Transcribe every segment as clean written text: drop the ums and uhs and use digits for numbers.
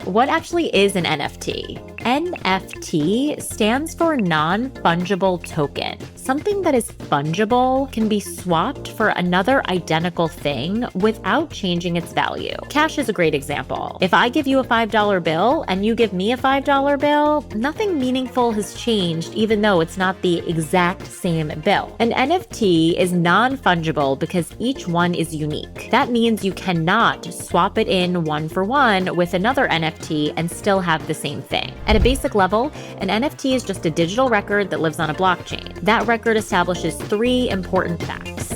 What actually is an NFT? NFT stands for non-fungible token. Something that is fungible can be swapped for another identical thing without changing its value. Cash is a great example. If I give you a $5 bill and you give me a $5 bill, nothing meaningful has changed even though it's not the exact same bill. An NFT is non-fungible because each one is unique. That means you cannot swap it in one for one with another NFT and still have the same thing. At a basic level, an NFT is just a digital record that lives on a blockchain. That record establishes three important facts.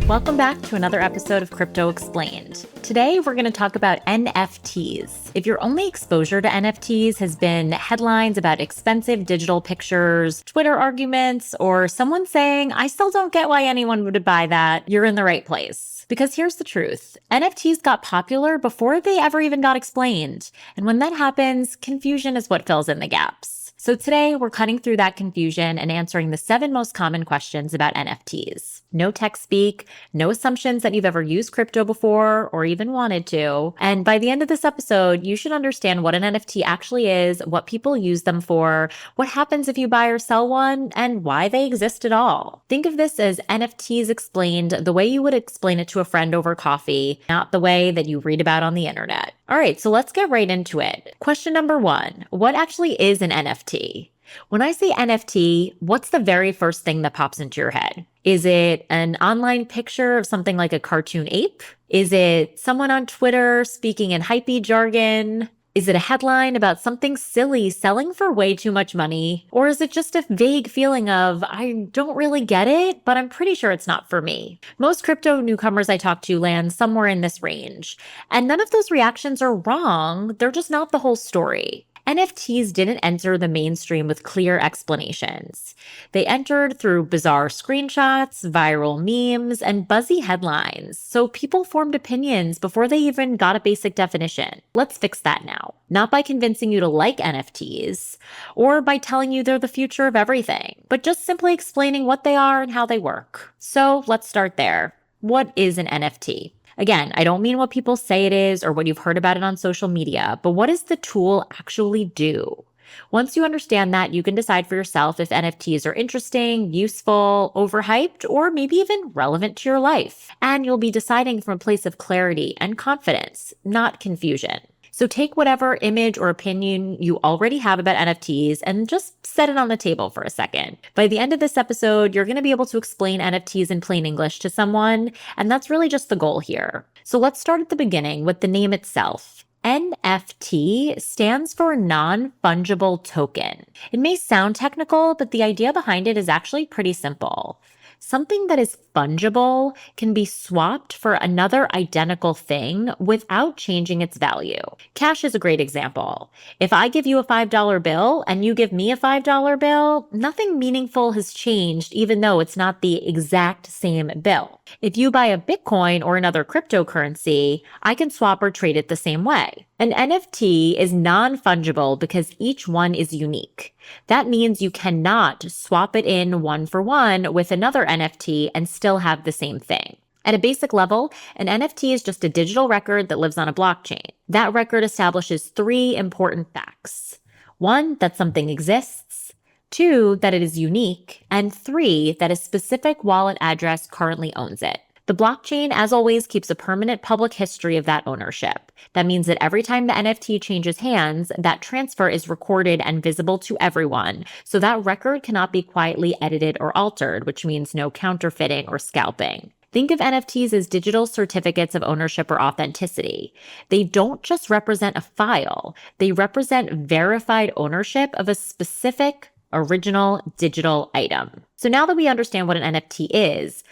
Welcome back to another episode of Crypto Explained. Today, we're going to talk about NFTs. If your only exposure to NFTs has been headlines about expensive digital pictures, Twitter arguments, or someone saying, I still don't get why anyone would buy that, you're in the right place. Because here's the truth. NFTs got popular before they ever even got explained. And when that happens, confusion is what fills in the gaps. So today, we're cutting through that confusion and answering the 7 most common questions about NFTs. No tech speak, no assumptions that you've ever used crypto before or even wanted to. And by the end of this episode, you should understand what an NFT actually is, what people use them for, what happens if you buy or sell one, and why they exist at all. Think of this as NFTs explained the way you would explain it to a friend over coffee, not the way that you read about on the internet. All right, so let's get right into it. Question number 1, what actually is an NFT? When I say NFT, what's the very first thing that pops into your head? Is it an online picture of something like a cartoon ape? Is it someone on Twitter speaking in hypey jargon? Is it a headline about something silly selling for way too much money? Or is it just a vague feeling of, I don't really get it, but I'm pretty sure it's not for me? Most crypto newcomers I talk to land somewhere in this range. And none of those reactions are wrong, they're just not the whole story. NFTs didn't enter the mainstream with clear explanations. They entered through bizarre screenshots, viral memes, and buzzy headlines, so people formed opinions before they even got a basic definition. Let's fix that now. Not by convincing you to like NFTs, or by telling you they're the future of everything, but just simply explaining what they are and how they work. So let's start there. What is an NFT? Again, I don't mean what people say it is or what you've heard about it on social media, but what does the tool actually do? Once you understand that, you can decide for yourself if NFTs are interesting, useful, overhyped, or maybe even relevant to your life. And you'll be deciding from a place of clarity and confidence, not confusion. So take whatever image or opinion you already have about NFTs and just set it on the table for a second. By the end of this episode, you're going to be able to explain NFTs in plain English to someone, and that's really just the goal here. So let's start at the beginning with the name itself. NFT stands for non-fungible token. It may sound technical, but the idea behind it is actually pretty simple. Something that is fungible can be swapped for another identical thing without changing its value. Cash is a great example. If I give you a $5 bill and you give me a $5 bill, nothing meaningful has changed even though it's not the exact same bill. If you buy a Bitcoin or another cryptocurrency, I can swap or trade it the same way. An NFT is non-fungible because each one is unique. That means you cannot swap it in one for one with another NFT and still have the same thing. At a basic level, an NFT is just a digital record that lives on a blockchain. That record establishes 3 important facts. 1, that something exists. 2, that it is unique. And 3, that a specific wallet address currently owns it. The blockchain, as always, keeps a permanent public history of that ownership. That means that every time the NFT changes hands, that transfer is recorded and visible to everyone, so that record cannot be quietly edited or altered, which means no counterfeiting or scalping. Think of NFTs as digital certificates of ownership or authenticity. They don't just represent a file, they represent verified ownership of a specific, original digital item. So now that we understand what an NFT is,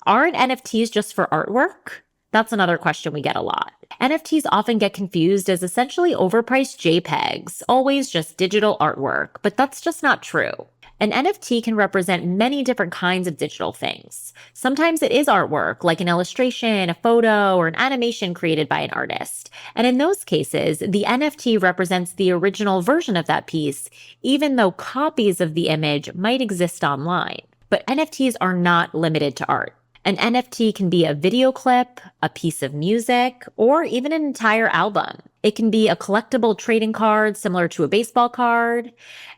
aren't NFTs just for artwork? That's another question we get a lot. NFTs often get confused as essentially overpriced JPEGs, always just digital artwork, but that's just not true. An NFT can represent many different kinds of digital things. Sometimes it is artwork, like an illustration, a photo, or an animation created by an artist. And in those cases, the NFT represents the original version of that piece, even though copies of the image might exist online. But NFTs are not limited to art. An NFT can be a video clip, a piece of music, or even an entire album. It can be a collectible trading card similar to a baseball card,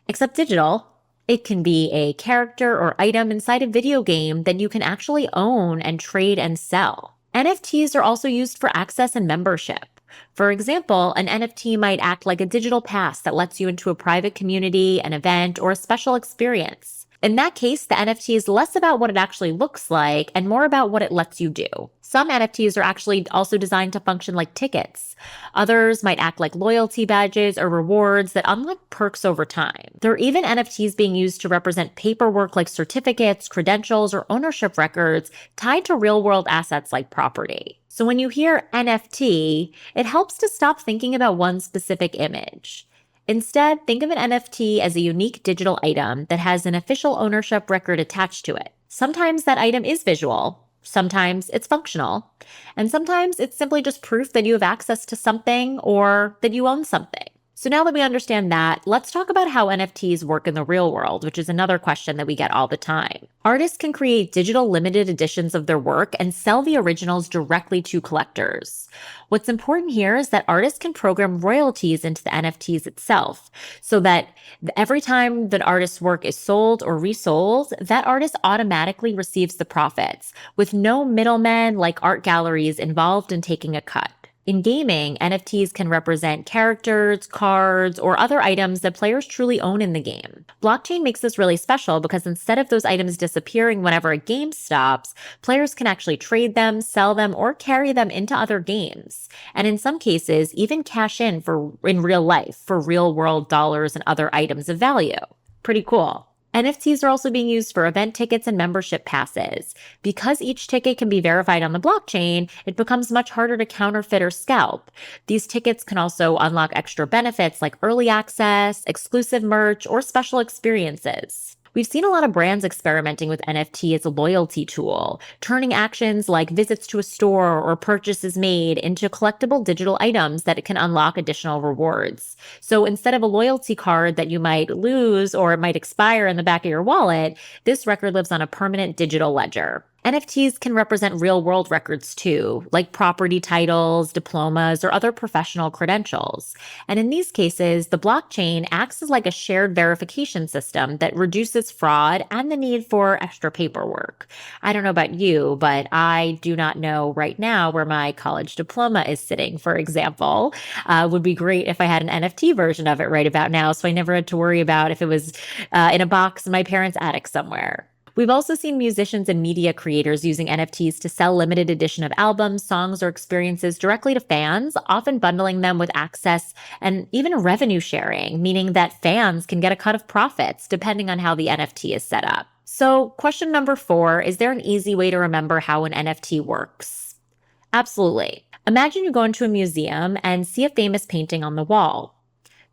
except digital. It can be a character or item inside a video game that you can actually own and trade and sell. NFTs are also used for access and membership. For example, an NFT might act like a digital pass that lets you into a private community, an event, or a special experience. In that case, the NFT is less about what it actually looks like and more about what it lets you do. Some NFTs are actually also designed to function like tickets. Others might act like loyalty badges or rewards that unlock perks over time. There are even NFTs being used to represent paperwork like certificates, credentials, or ownership records tied to real-world assets like property. So when you hear NFT, it helps to stop thinking about one specific image. Instead, think of an NFT as a unique digital item that has an official ownership record attached to it. Sometimes that item is visual, sometimes it's functional, and sometimes it's simply just proof that you have access to something or that you own something. So now that we understand that, let's talk about how NFTs work in the real world, which is another question that we get all the time. Artists can create digital limited editions of their work and sell the originals directly to collectors. What's important here is that artists can program royalties into the NFTs itself, so that every time that artist's work is sold or resold, that artist automatically receives the profits, with no middlemen like art galleries involved in taking a cut. In gaming, NFTs can represent characters, cards, or other items that players truly own in the game. Blockchain makes this really special because instead of those items disappearing whenever a game stops, players can actually trade them, sell them, or carry them into other games. And in some cases, even cash in real life for real-world dollars and other items of value. Pretty cool. NFTs are also being used for event tickets and membership passes. Because each ticket can be verified on the blockchain, it becomes much harder to counterfeit or scalp. These tickets can also unlock extra benefits like early access, exclusive merch, or special experiences. We've seen a lot of brands experimenting with NFT as a loyalty tool, turning actions like visits to a store or purchases made into collectible digital items that can unlock additional rewards. So instead of a loyalty card that you might lose or it might expire in the back of your wallet, this record lives on a permanent digital ledger. NFTs can represent real-world records too, like property titles, diplomas, or other professional credentials. And in these cases, the blockchain acts as like a shared verification system that reduces fraud and the need for extra paperwork. I don't know about you, but I do not know right now where my college diploma is sitting, for example. Would be great if I had an NFT version of it right about now, so I never had to worry about if it was in a box in my parents' attic somewhere. We've also seen musicians and media creators using NFTs to sell limited edition of albums, songs, or experiences directly to fans, often bundling them with access and even revenue sharing, meaning that fans can get a cut of profits depending on how the NFT is set up. So, question number 4, is there an easy way to remember how an NFT works? Absolutely. Imagine you go into a museum and see a famous painting on the wall.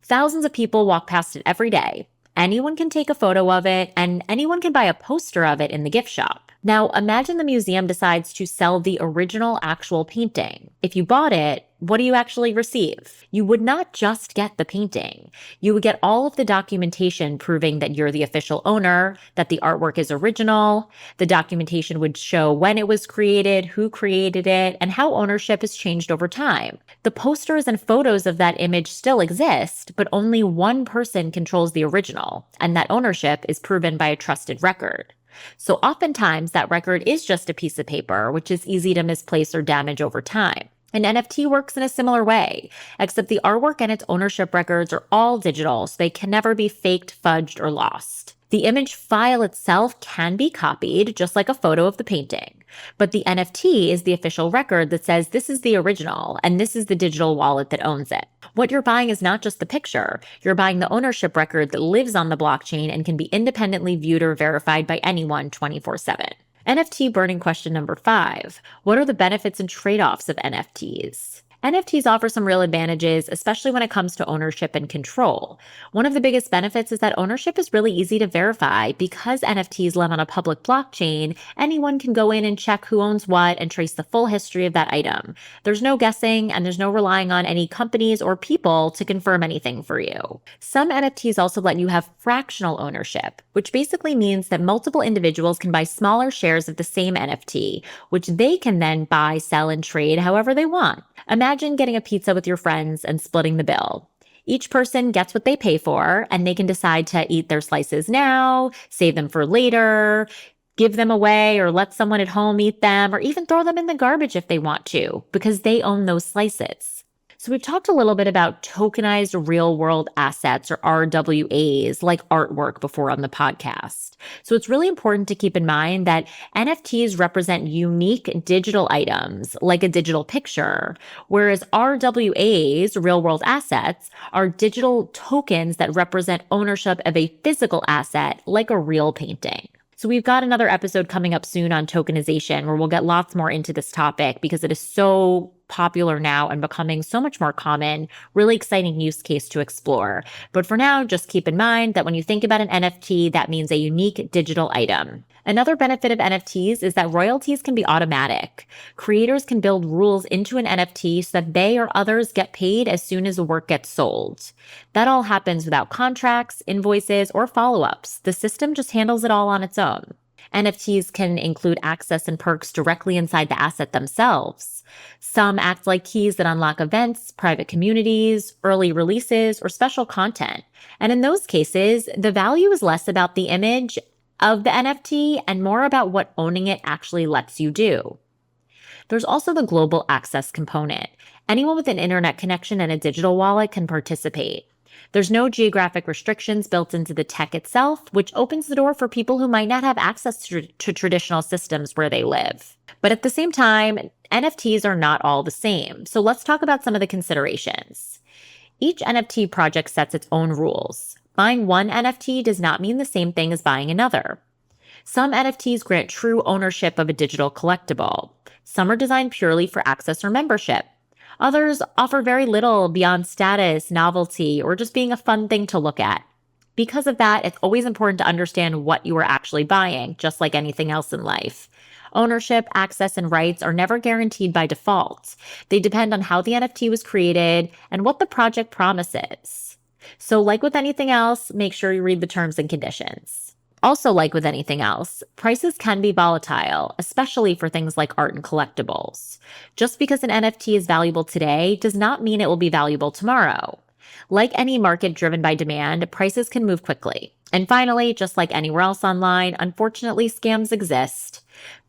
Thousands of people walk past it every day. Anyone can take a photo of it, and anyone can buy a poster of it in the gift shop. Now, imagine the museum decides to sell the original actual painting. If you bought it, what do you actually receive? You would not just get the painting. You would get all of the documentation proving that you're the official owner, that the artwork is original. The documentation would show when it was created, who created it, and how ownership has changed over time. The posters and photos of that image still exist, but only one person controls the original, and that ownership is proven by a trusted record. So oftentimes that record is just a piece of paper, which is easy to misplace or damage over time. An NFT works in a similar way, except the artwork and its ownership records are all digital, so they can never be faked, fudged, or lost. The image file itself can be copied, just like a photo of the painting. But the NFT is the official record that says this is the original, and this is the digital wallet that owns it. What you're buying is not just the picture. You're buying the ownership record that lives on the blockchain and can be independently viewed or verified by anyone 24/7. NFT burning question number 5. What are the benefits and trade-offs of NFTs? NFTs offer some real advantages, especially when it comes to ownership and control. One of the biggest benefits is that ownership is really easy to verify. Because NFTs live on a public blockchain, anyone can go in and check who owns what and trace the full history of that item. There's no guessing, and there's no relying on any companies or people to confirm anything for you. Some NFTs also let you have fractional ownership, which basically means that multiple individuals can buy smaller shares of the same NFT, which they can then buy, sell, and trade however they want. Imagine getting a pizza with your friends and splitting the bill. Each person gets what they pay for, and they can decide to eat their slices now, save them for later, give them away, or let someone at home eat them, or even throw them in the garbage if they want to, because they own those slices. So we've talked a little bit about tokenized real-world assets, or RWAs, like artwork before on the podcast. So it's really important to keep in mind that NFTs represent unique digital items, like a digital picture, whereas RWAs, real-world assets, are digital tokens that represent ownership of a physical asset, like a real painting. So we've got another episode coming up soon on tokenization, where we'll get lots more into this topic because it is so popular now and becoming so much more common. Really exciting use case to explore. But for now, just keep in mind that when you think about an NFT, that means a unique digital item. Another benefit of NFTs is that royalties can be automatic. Creators can build rules into an NFT so that they or others get paid as soon as the work gets sold. That all happens without contracts, invoices, or follow-ups. The system just handles it all on its own. NFTs can include access and perks directly inside the asset themselves. Some act like keys that unlock events, private communities, early releases, or special content. And in those cases, the value is less about the image of the NFT and more about what owning it actually lets you do. There's also the global access component. Anyone with an internet connection and a digital wallet can participate. There's no geographic restrictions built into the tech itself, which opens the door for people who might not have access to traditional systems where they live. But at the same time, NFTs are not all the same. So let's talk about some of the considerations. Each NFT project sets its own rules. Buying one NFT does not mean the same thing as buying another. Some NFTs grant true ownership of a digital collectible. Some are designed purely for access or membership. Others offer very little beyond status, novelty, or just being a fun thing to look at. Because of that, it's always important to understand what you are actually buying, just like anything else in life. Ownership, access, and rights are never guaranteed by default. They depend on how the NFT was created and what the project promises. So like with anything else, make sure you read the terms and conditions. Also, like with anything else, prices can be volatile, especially for things like art and collectibles. Just because an NFT is valuable today does not mean it will be valuable tomorrow. Like any market driven by demand, prices can move quickly. And finally, just like anywhere else online, unfortunately, scams exist.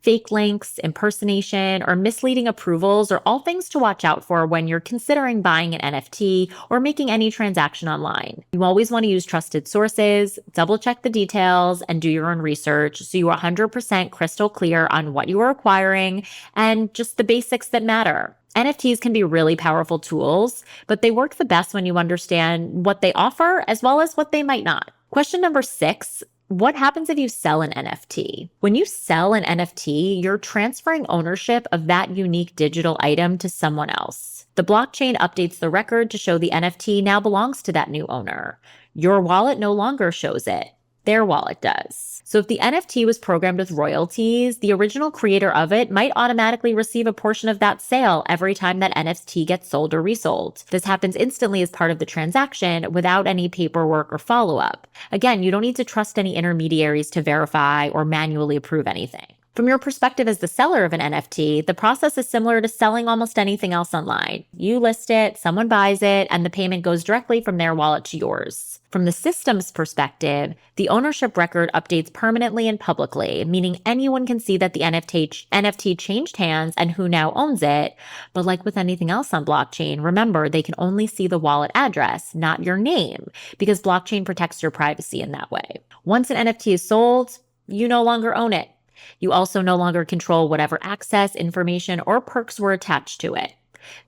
Fake links, impersonation, or misleading approvals are all things to watch out for when you're considering buying an NFT or making any transaction online. You always want to use trusted sources, double check the details, and do your own research so you are 100% crystal clear on what you are acquiring and just the basics that matter. NFTs can be really powerful tools, but they work the best when you understand what they offer as well as what they might not. Question number 6. What happens if you sell an NFT? When you sell an NFT, you're transferring ownership of that unique digital item to someone else. The blockchain updates the record to show the NFT now belongs to that new owner. Your wallet no longer shows it. Their wallet does. So if the NFT was programmed with royalties, the original creator of it might automatically receive a portion of that sale every time that NFT gets sold or resold. This happens instantly as part of the transaction without any paperwork or follow-up. Again, you don't need to trust any intermediaries to verify or manually approve anything. From your perspective as the seller of an NFT, the process is similar to selling almost anything else online. You list it, someone buys it, and the payment goes directly from their wallet to yours. From the system's perspective, the ownership record updates permanently and publicly, meaning anyone can see that the NFT changed hands and who now owns it. But like with anything else on blockchain, remember, they can only see the wallet address, not your name, because blockchain protects your privacy in that way. Once an NFT is sold, you no longer own it. You also no longer control whatever access, information, or perks were attached to it.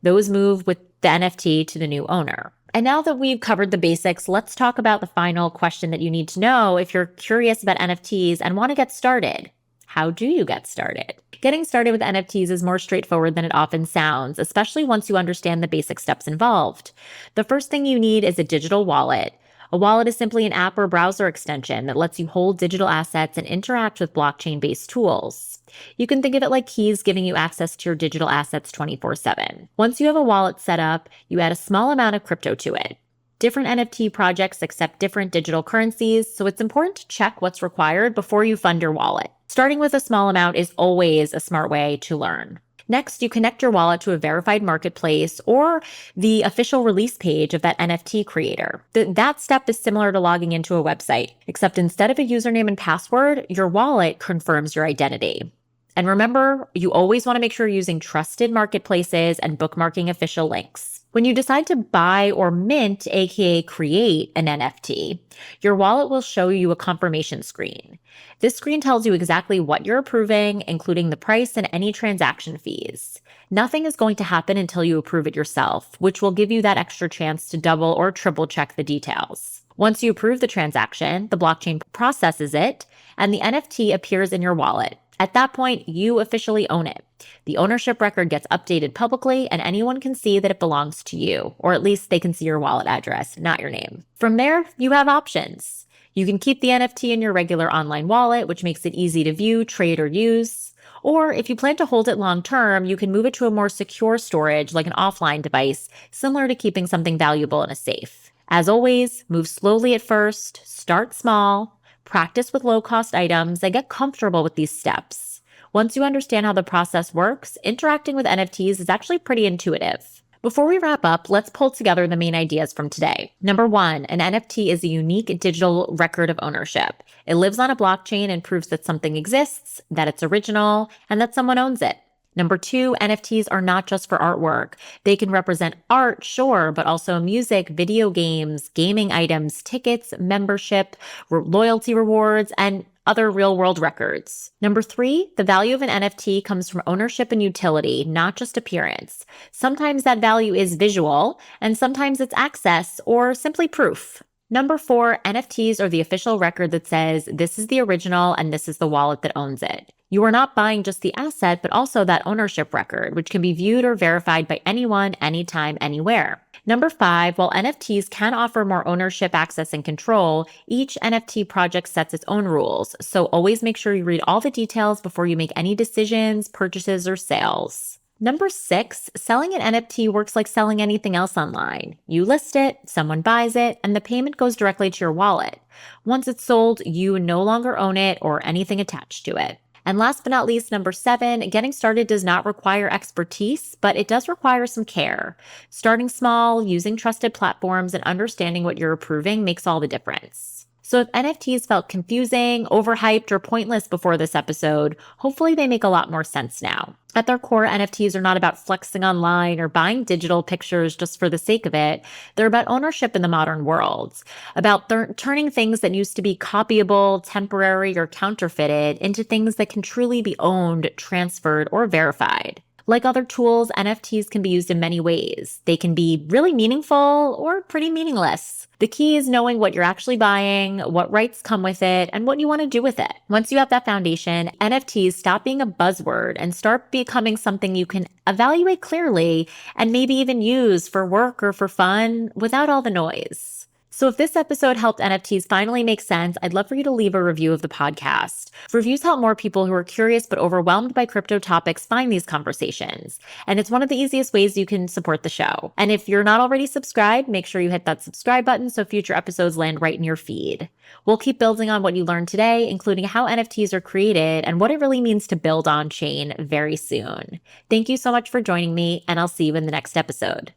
Those move with the NFT to the new owner. And now that we've covered the basics, let's talk about the final question that you need to know if you're curious about NFTs and want to get started. How do you get started? Getting started with NFTs is more straightforward than it often sounds, especially once you understand the basic steps involved. The first thing you need is a digital wallet. A wallet is simply an app or browser extension that lets you hold digital assets and interact with blockchain-based tools. You can think of it like keys giving you access to your digital assets 24/7. Once you have a wallet set up, you add a small amount of crypto to it. Different NFT projects accept different digital currencies, so it's important to check what's required before you fund your wallet. Starting with a small amount is always a smart way to learn. Next, you connect your wallet to a verified marketplace or the official release page of that NFT creator. That step is similar to logging into a website, except instead of a username and password, your wallet confirms your identity. And remember, you always want to make sure you're using trusted marketplaces and bookmarking official links. When you decide to buy or mint, aka create an NFT, your wallet will show you a confirmation screen. This screen tells you exactly what you're approving, including the price and any transaction fees. Nothing is going to happen until you approve it yourself, which will give you that extra chance to double or triple check the details. Once you approve the transaction, the blockchain processes it, and the NFT appears in your wallet. At that point, you officially own it. The ownership record gets updated publicly, and anyone can see that it belongs to you, or at least they can see your wallet address, not your name. From there, you have options. You can keep the NFT in your regular online wallet, which makes it easy to view, trade, or use. Or if you plan to hold it long term, you can move it to a more secure storage, like an offline device, similar to keeping something valuable in a safe. As always, move slowly at first, start small, practice with low-cost items, and get comfortable with these steps. Once you understand how the process works, interacting with NFTs is actually pretty intuitive. Before we wrap up, let's pull together the main ideas from today. Number one, an NFT is a unique digital record of ownership. It lives on a blockchain and proves that something exists, that it's original, and that someone owns it. Number two, NFTs are not just for artwork. They can represent art, sure, but also music, video games, gaming items, tickets, membership, loyalty rewards, and other real-world records. Number three, the value of an NFT comes from ownership and utility, not just appearance. Sometimes that value is visual, and sometimes it's access or simply proof. Number four, NFTs are the official record that says this is the original and this is the wallet that owns it. You are not buying just the asset, but also that ownership record, which can be viewed or verified by anyone, anytime, anywhere. Number five, while NFTs can offer more ownership, access, and control, each NFT project sets its own rules. So always make sure you read all the details before you make any decisions, purchases, or sales. Number six, selling an NFT works like selling anything else online. You list it, someone buys it, and the payment goes directly to your wallet. Once it's sold, you no longer own it or anything attached to it. And last but not least, number seven, getting started does not require expertise, but it does require some care. Starting small, using trusted platforms, and understanding what you're approving makes all the difference. So if NFTs felt confusing, overhyped, or pointless before this episode, hopefully they make a lot more sense now. At their core, NFTs are not about flexing online or buying digital pictures just for the sake of it. They're about ownership in the modern world, about turning things that used to be copyable, temporary, or counterfeited into things that can truly be owned, transferred, or verified. Like other tools, NFTs can be used in many ways. They can be really meaningful or pretty meaningless. The key is knowing what you're actually buying, what rights come with it, and what you want to do with it. Once you have that foundation, NFTs stop being a buzzword and start becoming something you can evaluate clearly and maybe even use for work or for fun without all the noise. So if this episode helped NFTs finally make sense, I'd love for you to leave a review of the podcast. Reviews help more people who are curious but overwhelmed by crypto topics find these conversations. And it's one of the easiest ways you can support the show. And if you're not already subscribed, make sure you hit that subscribe button so future episodes land right in your feed. We'll keep building on what you learned today, including how NFTs are created and what it really means to build on chain very soon. Thank you so much for joining me, and I'll see you in the next episode.